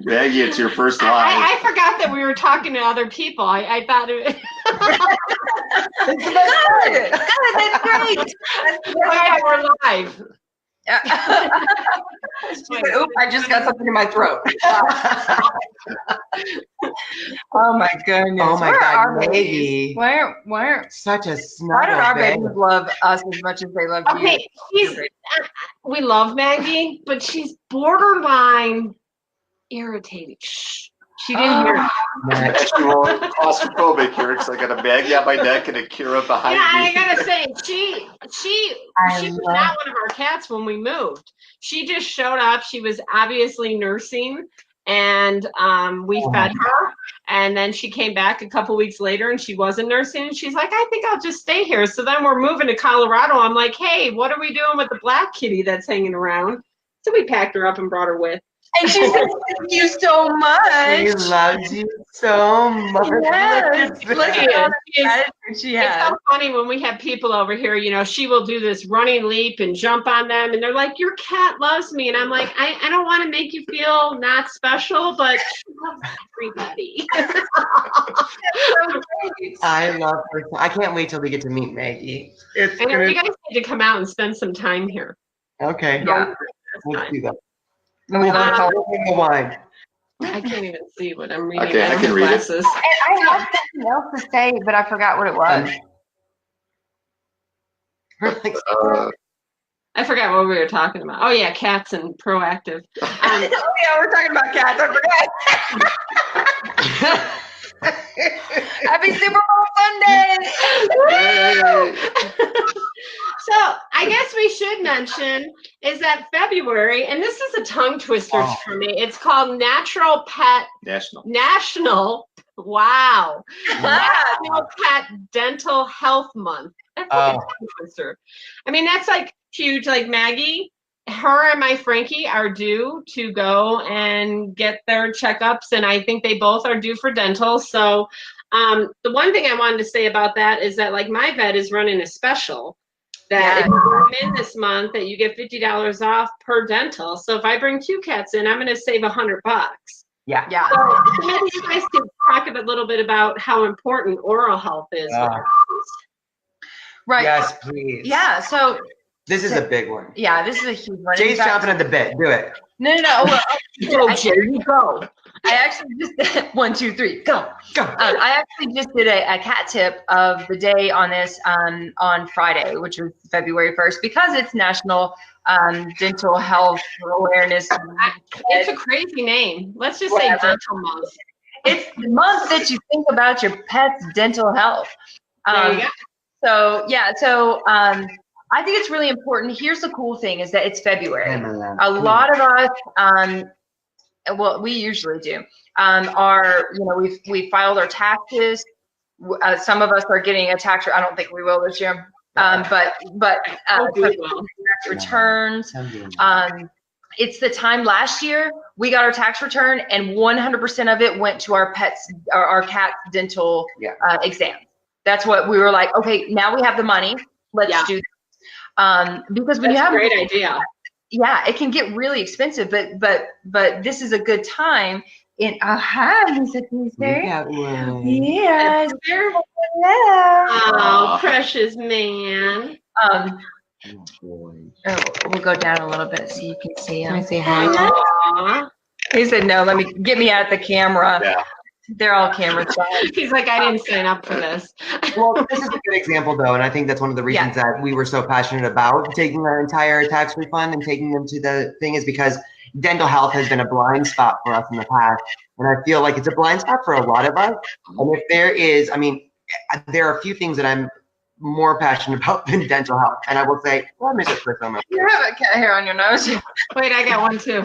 Maggie, it's your first live. I forgot that we were talking to other people. I thought it. It's the best part. That's great. Yeah, we're live. Oop, I just got something in my throat. Oh my goodness. Oh my Where God, are Maggie. Where? Such a Why snuggle don't our babe. babies love us as much as they love you? Okay, we love Maggie, but she's borderline irritating. Shh. She didn't hear it. Next. Claustrophobic, Eric. So I got a Maggie on my neck and a Kira behind Yeah, me. I gotta say, she was not one of our cats when we moved. She just showed up. She was obviously nursing, and we fed her. And then she came back a couple weeks later, and she wasn't nursing. And she's like, I think I'll just stay here. So then we're moving to Colorado. I'm like, hey, what are we doing with the black kitty that's hanging around? So we packed her up and brought her with. And she said, thank you so much. She loves you so much. Yes. Look at all the It's attitude she has. so funny when we have people over here, she will do this running leap and jump on them, and they're like, your cat loves me. And I'm like, I don't want to make you feel not special, but she loves everybody. I love her. I can't wait till we get to meet Maggie. It's I know, gonna, you guys need to come out and spend some time here. okay. Yeah. Let's do that. And we love how- We'll drink the wine. I can't even see what I'm reading. Okay, I don't can have read it. glasses. I have something else to say, but I forgot what it was. I forgot what we were talking about. Oh yeah, cats and proactive. Oh yeah, we're talking about cats. I forgot. Happy Super Bowl Sunday! So I guess we should mention is that February, and this is a tongue twister for me. It's called National Pet National Pet Dental Health Month. That's like a tongue twister. I mean, that's like huge. Like Maggie, her and my Frankie are due to go and get their checkups, and I think they both are due for dental. So the one thing I wanted to say about that is that like my vet is running a special that if you come in this month that you get $50 off per dental. So if I bring 2 cats in, I'm going to save $100. Yeah. Yeah. So maybe you guys could talk a little bit about how important oral health is. Right. Yes, please. Yeah. So This is a big one. yeah, this is a huge one. Jay's chomping at the bit. Do it. No. Well, Go, Jay, you go. I actually just 1, 2, 3, go. Go. I actually just did a cat tip of the day on this on Friday, which was February 1st, because it's National Dental Health Awareness. It's a crazy name. Let's just say Whatever. dental month. It's the month that you think about your pet's dental health. There you go. So I think it's really important. Here's the cool thing is that it's February. A lot of us, well, we usually do, we filed our taxes. Some of us are getting a tax. I don't think we will this year. But tax returns. It's the time last year we got our tax return, and 100% of it went to our pets, our cat's dental exams. That's what we were like. Okay, now we have the money. Let's do this. Because when you have a great idea. Yeah, it can get really expensive, but this is a good time. Hi, Lisa Peaster. Yes. Hello. Oh, precious man. We'll go down a little bit so you can see him. Can I say hi? Aww. He said, no, get me out the camera. Yeah. They're all camera shy. He's like, I didn't sign up for this. Well, this is a good example, though, and I think that's one of the reasons that we were so passionate about taking our entire tax refund and taking them to the thing is because dental health has been a blind spot for us in the past, and I feel like it's a blind spot for a lot of us. And if there is, there are a few things that I'm more passionate about than dental health. And I will say, well, Mr. Chris, I'm You have a cat hair on your nose. Wait, I got one too.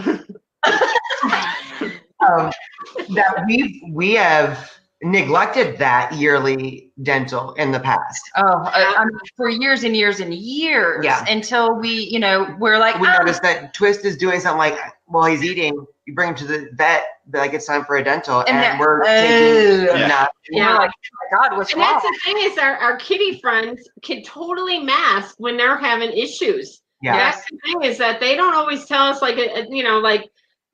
that we have neglected that yearly dental in the past. Oh, I mean, for years and years and years, Yeah. until we, we're like, We noticed that Twist is doing something like, while he's eating, you bring him to the vet, be like, it's time for a dental, and we're taking Yeah. not. we're like, oh my God, what's And wrong? that's the thing is our kitty friends can totally mask when they're having issues. Yeah. That's the thing is that they don't always tell us like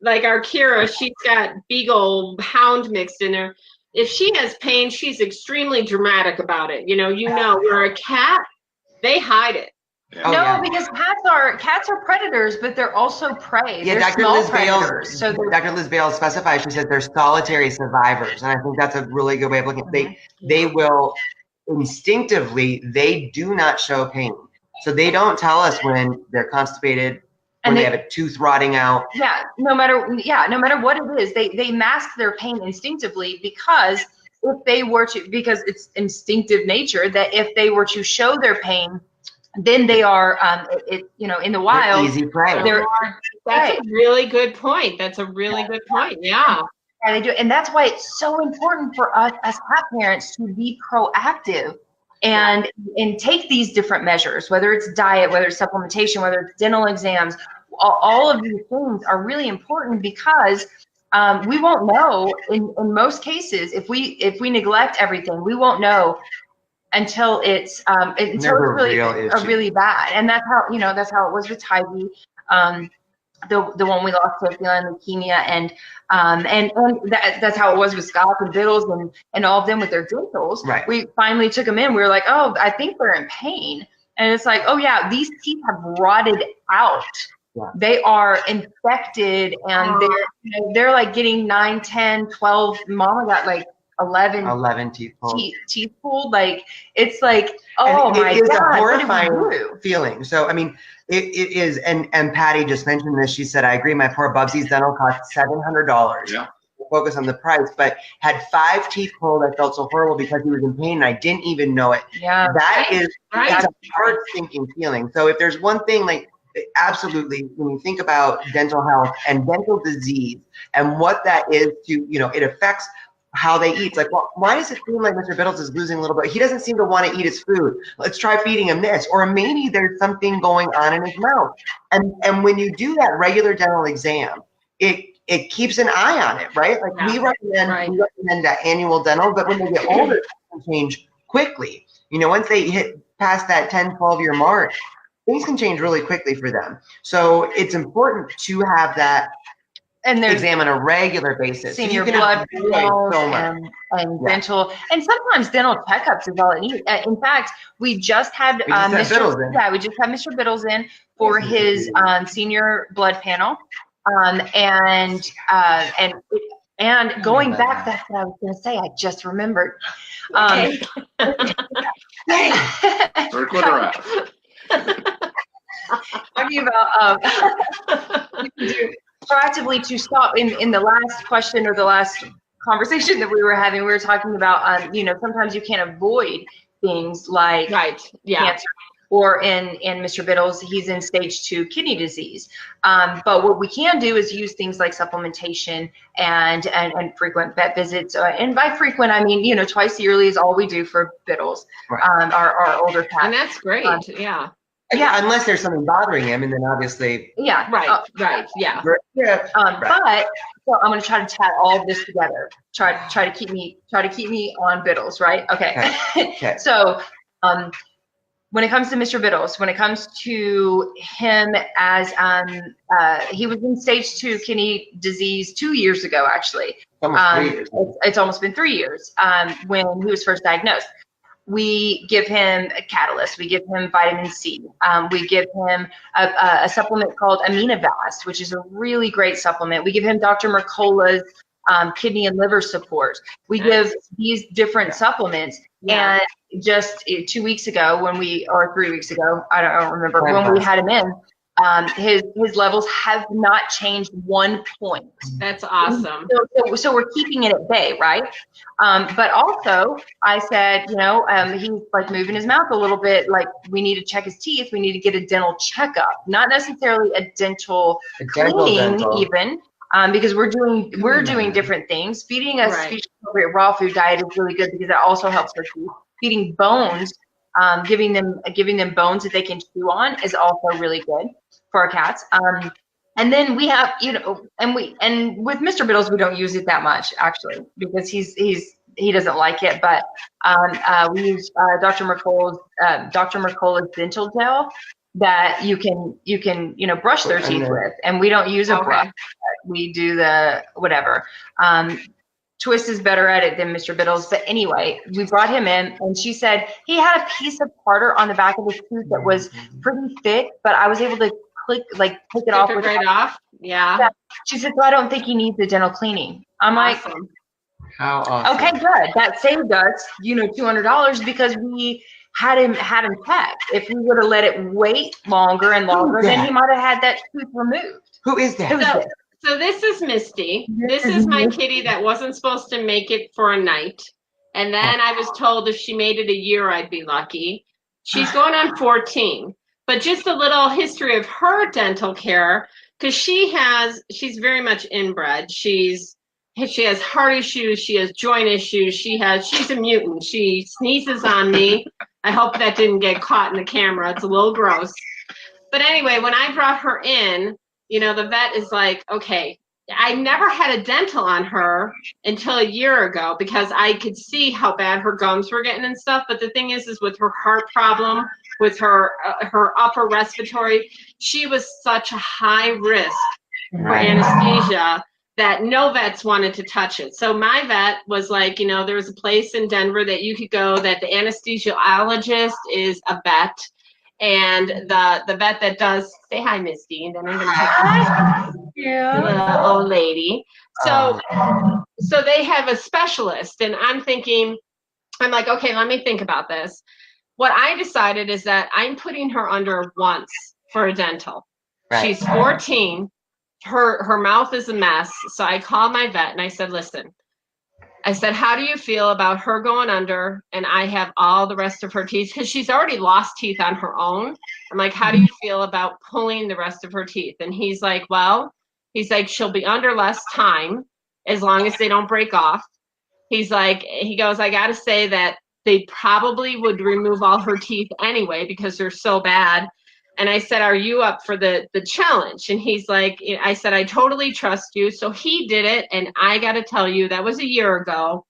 like our Kira, she's got Beagle Hound mixed in there. If she has pain, she's extremely dramatic about it. Where a cat, they hide it. Oh, No, yeah. because cats are predators, but they're also prey. Yeah, They're Dr. small Liz Bales, predators. So they're, Dr. Liz Bales specifies, she says they're solitary survivors. And I think that's a really good way of looking at it. They will instinctively, they do not show pain. So they don't tell us when they're constipated, when And they they- have a tooth rotting out. no matter what it is, they mask their pain instinctively because because it's instinctive nature that if they were to show their pain, then they are, in the wild, They're easy prey. they're That's a really good point. That's a really good point. Yeah. Yeah, they do, and that's why it's so important for us as cat parents to be proactive and take these different measures, whether it's diet, whether it's supplementation, whether it's dental exams. All of these things are really important because we won't know in most cases if we neglect everything, we won't know until it's really bad. And that's how it was with Tybee. The one we lost to feline leukemia, and that's how it was with Scott and Biddles and all of them with their dentals. Right. We finally took them in. We were like, oh, I think they're in pain. And it's like, oh yeah, these teeth have rotted out. Yeah. They are infected, and they're like getting 9, 10, 12. Mama got like 11 teeth pulled. teeth pulled. Like, it's like, oh my it is God, a what did we horrifying do? feeling. So I mean, it is, and Patty just mentioned this. She said, I agree, my poor Bubsy's dental cost $700. Yeah. Focus on the price, but had 5 teeth pulled. I felt so horrible because he was in pain and I didn't even know it. Yeah. That's Right. a hard thinking feeling. So if there's one thing, like, absolutely, when you think about dental health and dental disease and what that is to, it affects how they eat. It's like, well, why does it seem like Mr. Biddles is losing a little bit? He doesn't seem to want to eat his food. Let's try feeding him this. Or maybe there's something going on in his mouth. And when you do that regular dental exam, it keeps an eye on it, right? Like we recommend that annual dental, but when they get older, it can change quickly. Once they hit past that 10, 12-year mark, things can change really quickly for them. So it's important to have that And there's exam on a regular basis. seeing So your you can blood avoid panels so much. and dental, and sometimes dental checkups is all it needs. In fact, we just had We just had Biddles in. we just had Mr. Biddles in for his senior blood panel, and going back, that's what I was going to say. I just remembered. Circle it around. Talking about you can do proactively to stop in the last question or the last conversation that we were having. We were talking about sometimes you can't avoid things like cancer, or in Mr. Biddles, he's in stage 2 kidney disease. But what we can do is use things like supplementation and frequent vet visits. And by frequent, I mean, twice yearly is all we do for Biddles, Right. our older cats. And that's great. Yeah. Yeah, unless there's something bothering him, and then obviously. Yeah. Right. Yeah. Yeah. But so I'm going to try to chat all of this together. Try to keep me on Biddles, right? Okay. Okay. So, when it comes to Mr. Biddles, when it comes to him as he was in stage 2 kidney disease 2 years ago, actually. Almost 3 years. It's almost been 3 years when he was first diagnosed. We give him a Catalyst. We give him vitamin C. We give him a supplement called Aminovast, which is a really great supplement. We give him Dr. Mercola's kidney and liver support. We give these different supplements. Yeah. And just 2 weeks ago or 3 weeks ago, I don't remember, when we had him in, His levels have not changed 1 point. That's awesome. So we're keeping it at bay, right? But also, I said, he's like moving his mouth a little bit. Like, we need to check his teeth. We need to get a dental checkup, not necessarily a dental cleaning, even, because we're doing different things. Feeding a speech appropriate raw food diet is really good because it also helps our teeth. Feeding bones, giving them bones that they can chew on is also really good for our cats. And then we have, and with Mr. Biddles, we don't use it that much actually, because he doesn't like it. But we use Dr. Mercola's dental gel that you can brush their teeth with, and we don't use a brush. We do the whatever. Twist is better at it than Mr. Biddles. But anyway, we brought him in, and she said he had a piece of tartar on the back of his tooth that was pretty thick, but I was able to take it off. Right off. Yeah. She said, so I don't think he needs a dental cleaning. I'm awesome. like, how awesome. Okay, good. That saved us, $200 because we had him checked. If we would have let it wait longer and longer, then he might have had that tooth removed. Who is that? So this is Misty. This is my kitty that wasn't supposed to make it for a night. And then I was told if she made it a year, I'd be lucky. She's going on 14. But just a little history of her dental care, because she's very much inbred. She has heart issues. She has joint issues. She's a mutant. She sneezes on me. I hope that didn't get caught in the camera. It's a little gross. But anyway, when I brought her in, the vet is like, okay, I never had a dental on her until a year ago because I could see how bad her gums were getting and stuff. But the thing is with her heart problem, with her upper respiratory, she was such a high risk for anesthesia that no vets wanted to touch it. So my vet was like, there was a place in Denver that you could go that the anesthesiologist is a vet. And the vet that does, say hi, Misty, and then I'm gonna the old lady. So they have a specialist, and I'm like, okay, let me think about this. What I decided is that I'm putting her under once for a dental. Right. She's 14. Her mouth is a mess. So I called my vet and I said, listen, how do you feel about her going under and I have all the rest of her teeth? Because she's already lost teeth on her own. I'm like, how do you feel about pulling the rest of her teeth? And he's like, she'll be under less time as long as they don't break off. He goes, I got to say that they probably would remove all her teeth anyway because they're so bad. And I said, are you up for the challenge? And he's like, I said, I totally trust you. So he did it. And I got to tell you, that was a year ago.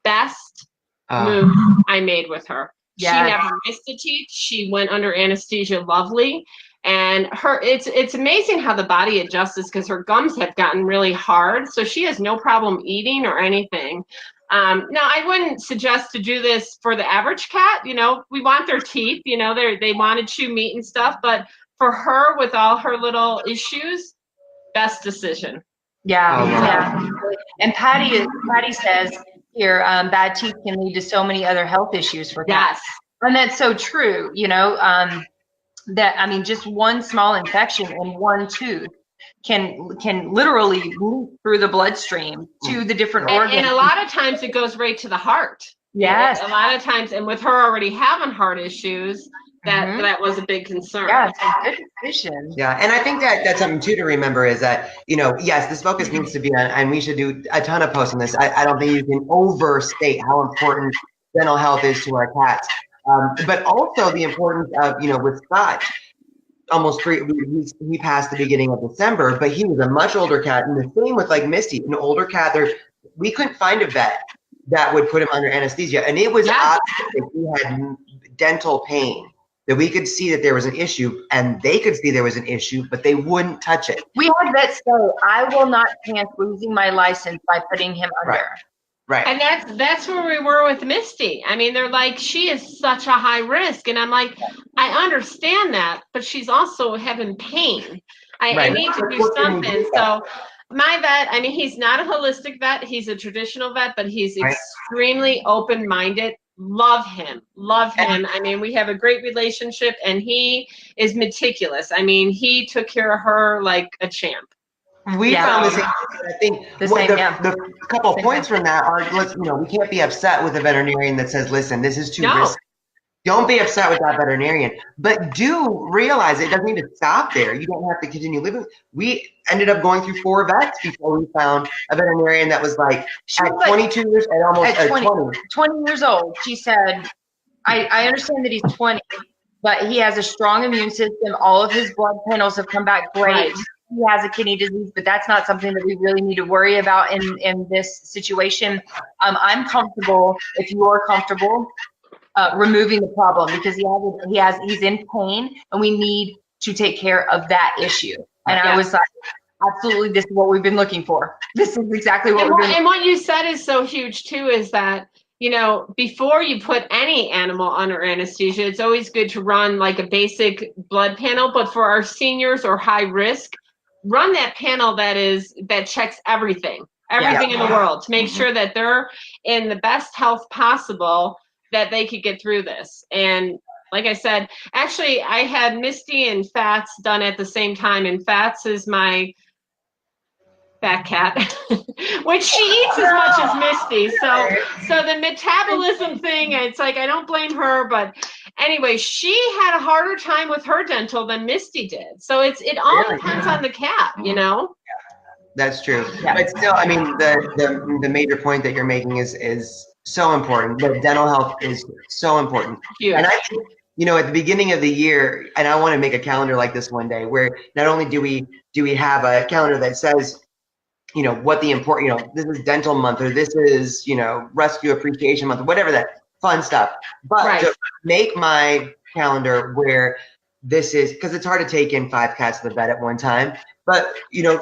Best move I made with her. Yeah. She never missed a teeth. She went under anesthesia lovely. And it's amazing how the body adjusts because her gums have gotten really hard. So she has no problem eating or anything. Now, I wouldn't suggest to do this for the average cat. We want their teeth. They want to chew meat and stuff. But for her, with all her little issues, best decision. Yeah. And Patty says here, bad teeth can lead to so many other health issues for cats. Yes. And that's so true. Just one small infection in one tooth can literally move through the bloodstream to the different organs. And a lot of times it goes right to the heart. Yes. A lot of times, and with her already having heart issues, that was a big concern. Yeah, it's a good decision. Yeah, and I think that's something too to remember is that, yes, this focus needs to be on, and we should do a ton of posts on this. I don't think you can overstate how important dental health is to our cats. But also the importance of, with Scott, he passed the beginning of December, but he was a much older cat. And the same with like Misty, an older cat, we couldn't find a vet that would put him under anesthesia. And it was obvious that he had dental pain, that we could see that there was an issue and they could see there was an issue, but they wouldn't touch it. We had vets say, I will not chance losing my license by putting him under. Right. And that's where we were with Misty. They're like, she is such a high risk. And I'm like, I understand that, but she's also having pain. I need to do something. So my vet, he's not a holistic vet. He's a traditional vet, but he's extremely open-minded love him. I mean, we have a great relationship, and he is meticulous. I mean, he took care of her like a champ. We Yeah. found the same thing. I think the couple of points from that are, we can't be upset with a veterinarian that says, listen, this is too risky. Don't be upset with that veterinarian, but do realize it doesn't need to stop there. You don't have to continue living. We ended up going through 4 vets before we found a veterinarian that was like at 22 years, at almost at 20 years old. She said, I understand that he's 20, but he has a strong immune system. All of his blood panels have come back great. Right. He has a kidney disease, but that's not something that we really need to worry about in this situation. I'm comfortable, if you are comfortable, removing the problem, because he's in pain, and we need to take care of that issue. And I was like, absolutely, this is what we've been looking for. This is exactly what we're doing. And what you said is so huge too, is that, before you put any animal under anesthesia, it's always good to run like a basic blood panel. But for our seniors or high risk, run that panel that checks everything in the world, to make sure that they're in the best health possible, that they could get through this. And like I said, actually, I had Misty and Fats done at the same time, and Fats is my fat cat, which she eats as much as Misty. So the metabolism thing, it's like, I don't blame her, but anyway, she had a harder time with her dental than Misty did. So it all depends on the cat, That's true. But still, I mean, the major point that you're making is so important. The dental health is so important. Huge. And I think, at the beginning of the year, and I want to make a calendar like this one day, where not only do we have a calendar that says, what the important, this is dental month, or this is, rescue appreciation month, or whatever, that fun stuff. But to make my calendar where this is, because it's hard to take in 5 cats to the vet at one time, but,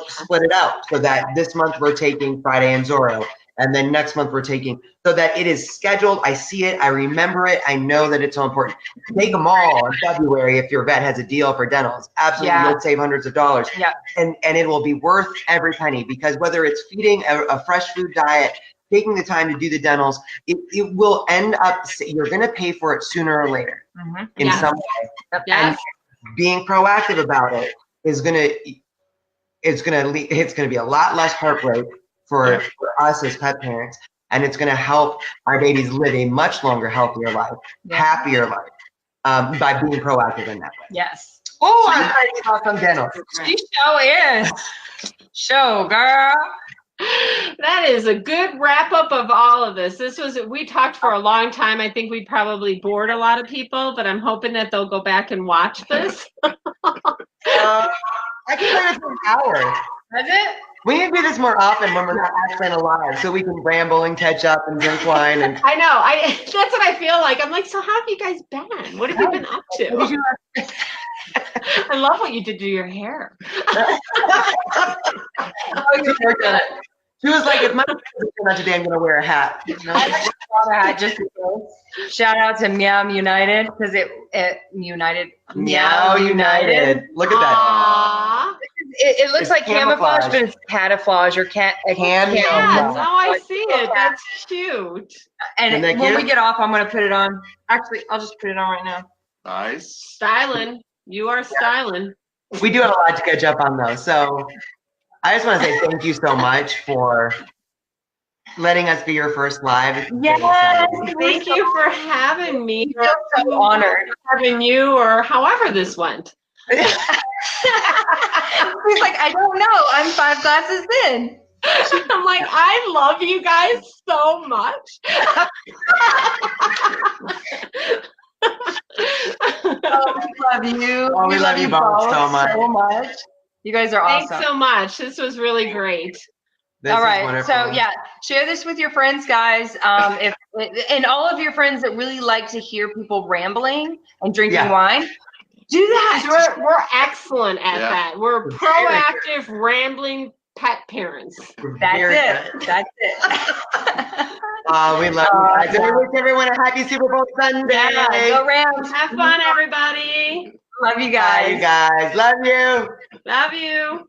split it out so that this month we're taking Friday and Zorro, and then next month we're taking, so that it is scheduled. I see it, I remember it, I know that it's so important. Take them all in February if your vet has a deal for dentals. Absolutely, you'll save hundreds of dollars. Yeah. And it will be worth every penny, because whether it's feeding a fresh food diet, taking the time to do the dentals, it will end up, you're going to pay for it sooner or later in some way. And being proactive about it is it's going to be a lot less heartbreak for us as pet parents, and it's going to help our babies live a much longer, healthier life, happier life, by being proactive in that way. Yes. Oh, I'm trying to talk some dental. She is. Show, girl. That is a good wrap up of all of this. We talked for a long time. I think we probably bored a lot of people, but I'm hoping that they'll go back and watch this. I can play this for an hour. Is it? We need to do this more often when we're not actually alive, so we can ramble and catch up and drink wine. And I know. That's what I feel like. I'm like, so how have you guys been? What have you been up to? I love what you did to your hair. She was like, if my not today, I'm going to wear a hat. I bought a hat just because. Shout out to Meow United, because it United. Meow United. Look at that. It looks like camouflage, but it's camouflage or Yeah, that's how I see it. That's cute. And when we get off, I'm going to put it on. Actually, I'll just put it on right now. Nice. Styling. You are styling. We do have a lot to catch up on, though. So I just want to say thank you so much for letting us be your first live. Yes, thank you for having me. I feel so honored. Having you, or however this went. He's like, I don't know. I'm 5 classes in. I'm like, I love you guys so much. We love you. Oh, we love you both so much. You guys are awesome. Thanks so much. This was really great. All right. So share this with your friends, guys. And all of your friends that really like to hear people rambling and drinking wine, do that. We're excellent at that. We're proactive, rambling pet parents. That's it. We love you guys. I wish everyone a happy Super Bowl Sunday. Yeah, go Rams. Have fun, everybody. Love you guys. Bye, you guys. Love you. Love you.